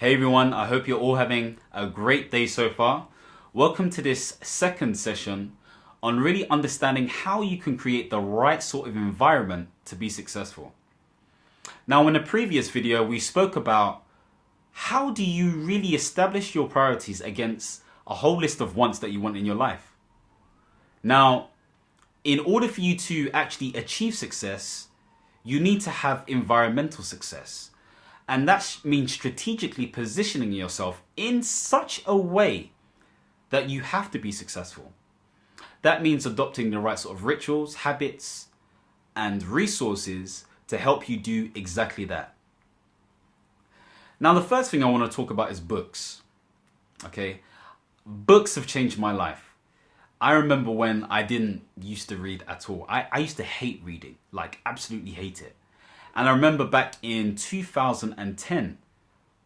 Hey everyone, I hope you're all having a great day so far. Welcome to this second session on really understanding how you can create the right sort of environment to be successful. Now, in the previous video, we spoke about how do you really establish your priorities against a whole list of wants that you want in your life. Now, in order for you to actually achieve success, you need to have environmental success. And that means strategically positioning yourself in such a way that you have to be successful. That means adopting the right sort of rituals, habits, and resources to help you do exactly that. Now, the first thing I want to talk about is books. Okay, books have changed my life. I remember when I didn't used to read at all. I used to hate reading, like absolutely hate it. And I remember back in 2010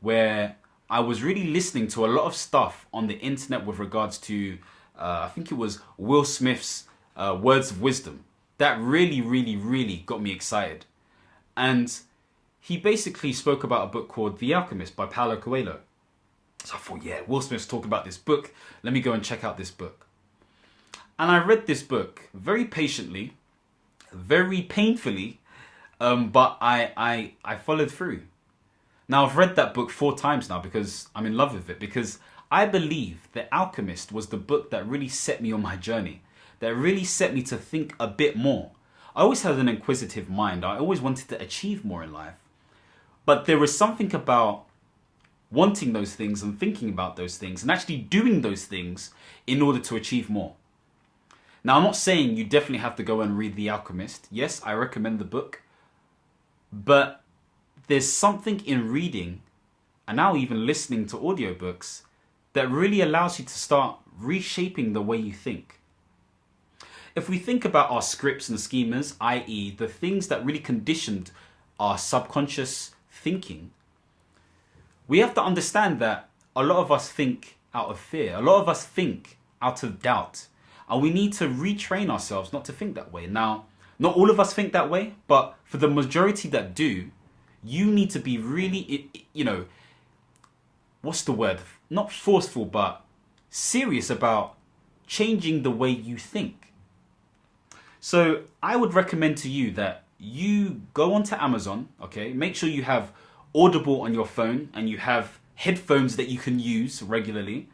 where I was really listening to a lot of stuff on the internet with regards to, I think it was Will Smith's Words of Wisdom. That really got me excited. And he basically spoke about a book called The Alchemist by Paulo Coelho. So I thought, yeah, Will Smith's talking about this book. Let me go and check out this book. And I read this book very patiently, very painfully, but I followed through. Now, I've read that book 4 times now because I'm in love with it. Because I believe The Alchemist was the book that really set me on my journey. That really set me to think a bit more. I always had an inquisitive mind. I always wanted to achieve more in life. But there was something about wanting those things and thinking about those things and actually doing those things in order to achieve more. Now, I'm not saying you definitely have to go and read The Alchemist. Yes, I recommend the book. But there's something in reading and now even listening to audiobooks that really allows you to start reshaping the way you think. If we think about our scripts and schemas, i.e. the things that really conditioned our subconscious thinking, we have to understand that a lot of us think out of fear. A lot of us think out of doubt. And we need to retrain ourselves not to think that way. Now, not all of us think that way, but for the majority that do, you need to be really, what's the word? Not forceful, but serious about changing the way you think. So I would recommend to you that you go onto Amazon, okay? Make sure you have Audible on your phone and you have headphones that you can use regularly.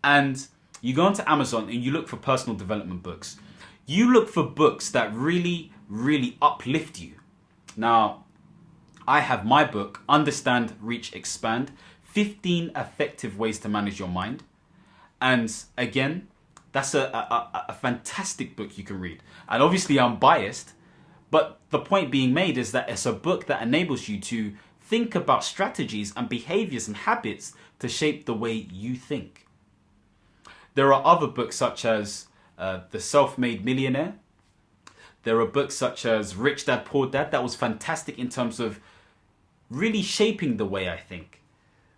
And you go onto Amazon and you look for personal development books. You look for books that really uplift you. Now, I have my book, Understand, Reach, Expand, 15 Effective Ways to Manage Your Mind. And again, that's a fantastic book you can read. And obviously I'm biased, but the point being made is that it's a book that enables you to think about strategies and behaviors and habits to shape the way you think. There are other books such as The Self-Made Millionaire. There are books such as Rich Dad, Poor Dad. That was fantastic in terms of really shaping the way I think.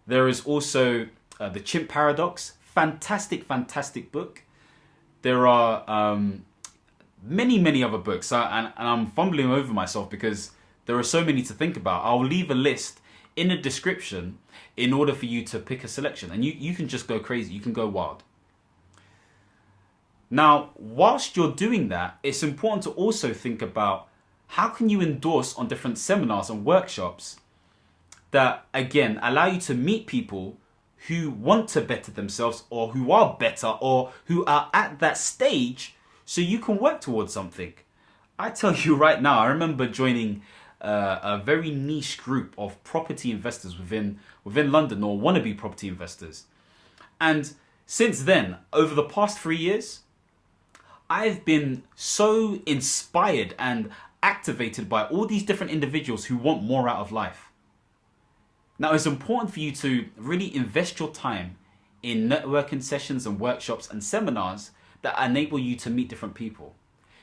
There is also The Chimp Paradox. Fantastic book. There are many other books. And I'm fumbling over myself because there are so many to think about. I'll leave a list in the description in order for you to pick a selection. And you can just go crazy. You can go wild. Now, whilst you're doing that, it's important to also think about how can you endorse on different seminars and workshops that, again, allow you to meet people who want to better themselves or who are better or who are at that stage so you can work towards something. I tell you right now, I remember joining a very niche group of property investors within London, or wannabe property investors. And since then, over the past 3 years, I've been so inspired and activated by all these different individuals who want more out of life. Now, it's important for you to really invest your time in networking sessions and workshops and seminars that enable you to meet different people.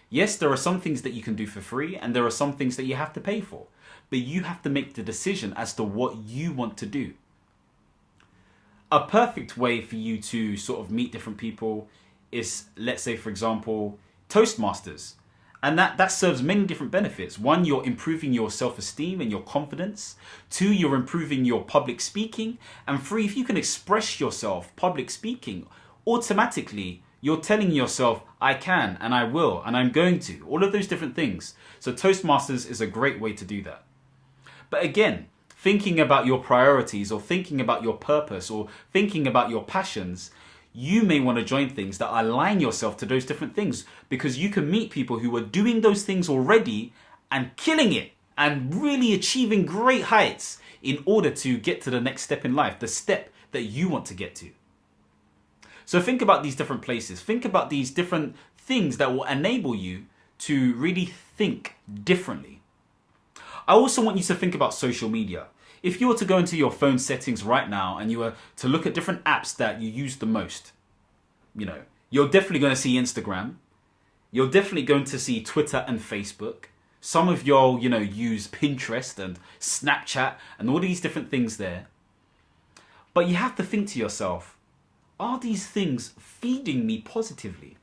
Yes, there are some things that you can do for free and there are some things that you have to pay for, but you have to make the decision as to what you want to do. A perfect way for you to sort of meet different people is, let's say, for example, Toastmasters. And that serves many different benefits. One, you're improving your self-esteem and your confidence. Two, you're improving your public speaking. And three, if you can express yourself public speaking, automatically you're telling yourself, I can and I will and I'm going to. All of those different things. So Toastmasters is a great way to do that. But again, thinking about your priorities or thinking about your purpose or thinking about your passions, you may want to join things that align yourself to those different things, because you can meet people who are doing those things already and killing it and really achieving great heights in order to get to the next step in life, the step that you want to get to. So think about these different places. Think about these different things that will enable you to really think differently. I also want you to think about social media. If you were to go into your phone settings right now and you were to look at different apps that you use the most, you're definitely going to see Instagram. You're definitely going to see Twitter and Facebook. Some of y'all, use Pinterest and Snapchat and all these different things there. But you have to think to yourself, are these things feeding me positively?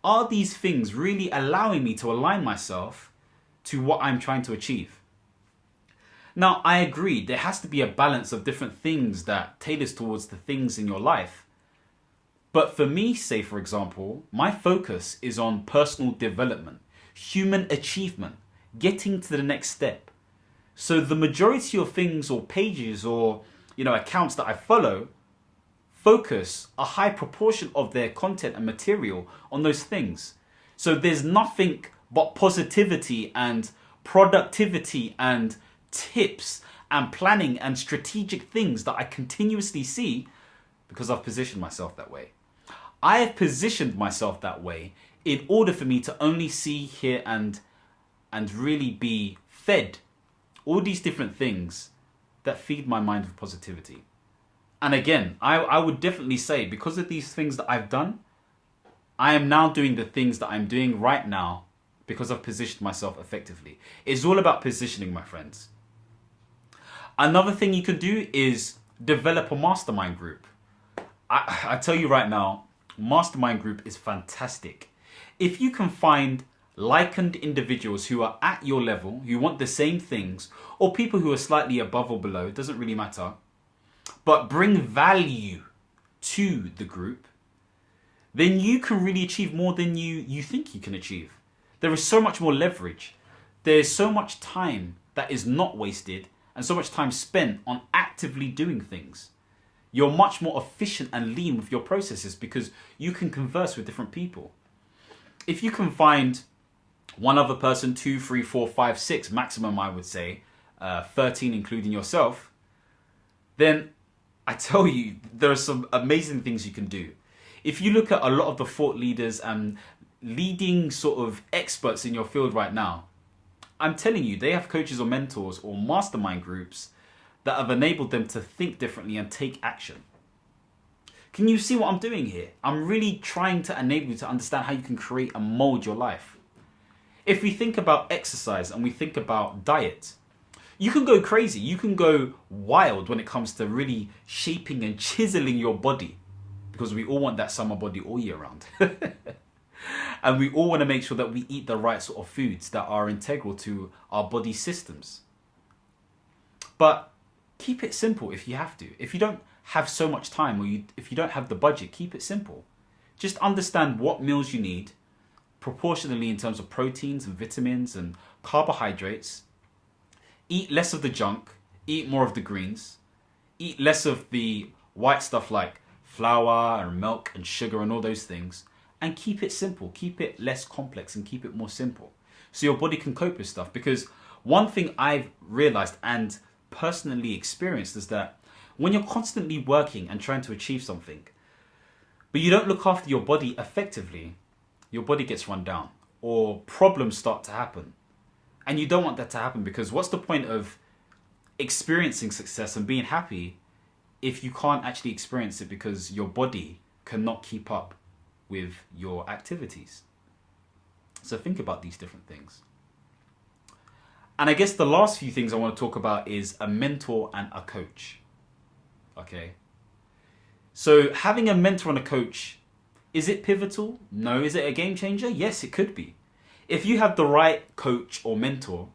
Are these things really allowing me to align myself to what I'm trying to achieve? Now, I agree, there has to be a balance of different things that tailors towards the things in your life. But for me, say for example, my focus is on personal development, human achievement, getting to the next step. So the majority of things or pages or, accounts that I follow focus a high proportion of their content and material on those things. So there's nothing but positivity and productivity and tips and planning and strategic things that I continuously see because I've positioned myself that way. I have positioned myself that way in order for me to only see, hear and really be fed all these different things that feed my mind with positivity. And again, I would definitely say, because of these things that I've done, I am now doing the things that I'm doing right now because I've positioned myself effectively. It's all about positioning, my friends. Another thing you can do is develop a mastermind group. I tell you right now, mastermind group is fantastic. If you can find like-minded individuals who are at your level, who want the same things, or people who are slightly above or below, it doesn't really matter, but bring value to the group, then you can really achieve more than you think you can achieve. There is so much more leverage. There's so much time that is not wasted and so much time spent on actively doing things. You're much more efficient and lean with your processes because you can converse with different people. If you can find one other person, 2, 3, 4, 5, 6, maximum I would say, 13 including yourself, then I tell you, there are some amazing things you can do. If you look at a lot of the thought leaders and leading sort of experts in your field right now, I'm telling you, they have coaches or mentors or mastermind groups that have enabled them to think differently and take action. Can you see what I'm doing here? I'm really trying to enable you to understand how you can create and mold your life. If we think about exercise and we think about diet, you can go crazy. You can go wild when it comes to really shaping and chiseling your body, because we all want that summer body all year round. And we all want to make sure that we eat the right sort of foods that are integral to our body systems. But keep it simple if you have to. If you don't have so much time, or if you don't have the budget, keep it simple. Just understand what meals you need proportionally in terms of proteins and vitamins and carbohydrates. Eat less of the junk, eat more of the greens, eat less of the white stuff like flour and milk and sugar and all those things, and keep it simple. Keep it less complex and keep it more simple so your body can cope with stuff. Because one thing I've realized and personally experienced is that when you're constantly working and trying to achieve something, but you don't look after your body effectively, your body gets run down or problems start to happen. And you don't want that to happen, because what's the point of experiencing success and being happy if you can't actually experience it because your body cannot keep up with your activities? So think about these different things. And I guess the last few things I want to talk about is a mentor and a coach. Okay. So having a mentor and a coach, is it pivotal? No. Is it a game changer? Yes, it could be. If you have the right coach or mentor,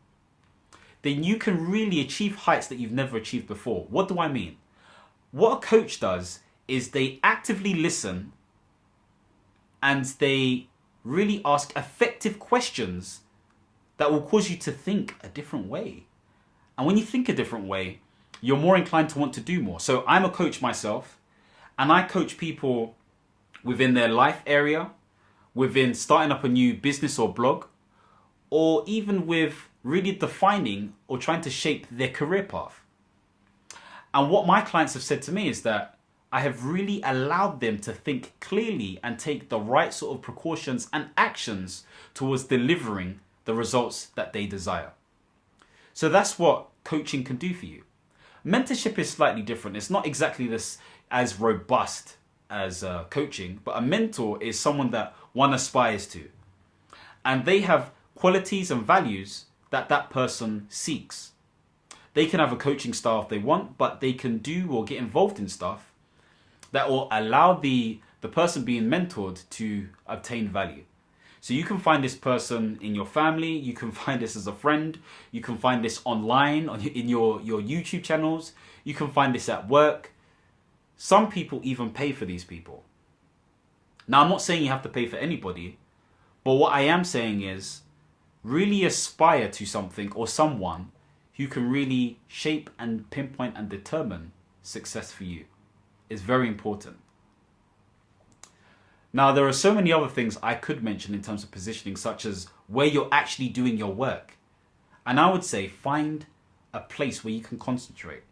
then you can really achieve heights that you've never achieved before. What do I mean? What a coach does is they actively listen and they really ask effective questions that will cause you to think a different way. And when you think a different way, you're more inclined to want to do more. So I'm a coach myself, and I coach people within their life area, within starting up a new business or blog, or even with really defining or trying to shape their career path. And what my clients have said to me is that I have really allowed them to think clearly and take the right sort of precautions and actions towards delivering the results that they desire. So that's what coaching can do for you. Mentorship is slightly different. It's not exactly this as robust as coaching, but a mentor is someone that one aspires to. And they have qualities and values that that person seeks. They can have a coaching style if they want, but they can do or get involved in stuff that will allow the person being mentored to obtain value. So you can find this person in your family, you can find this as a friend, you can find this online in your YouTube channels, you can find this at work. Some people even pay for these people. Now, I'm not saying you have to pay for anybody, but what I am saying is really aspire to something or someone who can really shape and pinpoint and determine success for you. It's very important. Now, there are so many other things I could mention in terms of positioning, such as where you're actually doing your work. And I would say find a place where you can concentrate.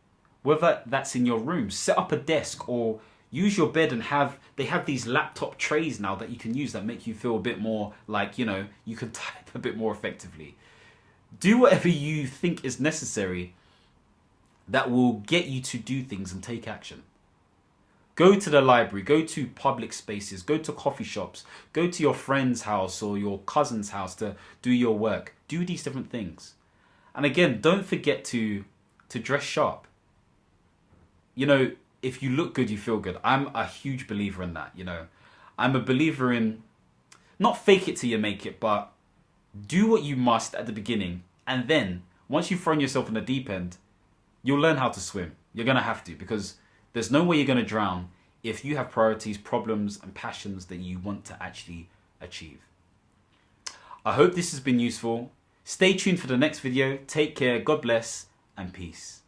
Whether that's in your room, set up a desk or use your bed and they have these laptop trays now that you can use that make you feel a bit more like, you can type a bit more effectively. Do whatever you think is necessary that will get you to do things and take action. Go to the library, go to public spaces, go to coffee shops, go to your friend's house or your cousin's house to do your work. Do these different things. And again, don't forget to dress sharp. If you look good, you feel good. I'm a huge believer in that, I'm a believer in not fake it till you make it, but do what you must at the beginning. And then once you've thrown yourself in the deep end, you'll learn how to swim. You're going to have to, because there's no way you're going to drown if you have priorities, problems, and passions that you want to actually achieve. I hope this has been useful. Stay tuned for the next video. Take care. God bless and peace.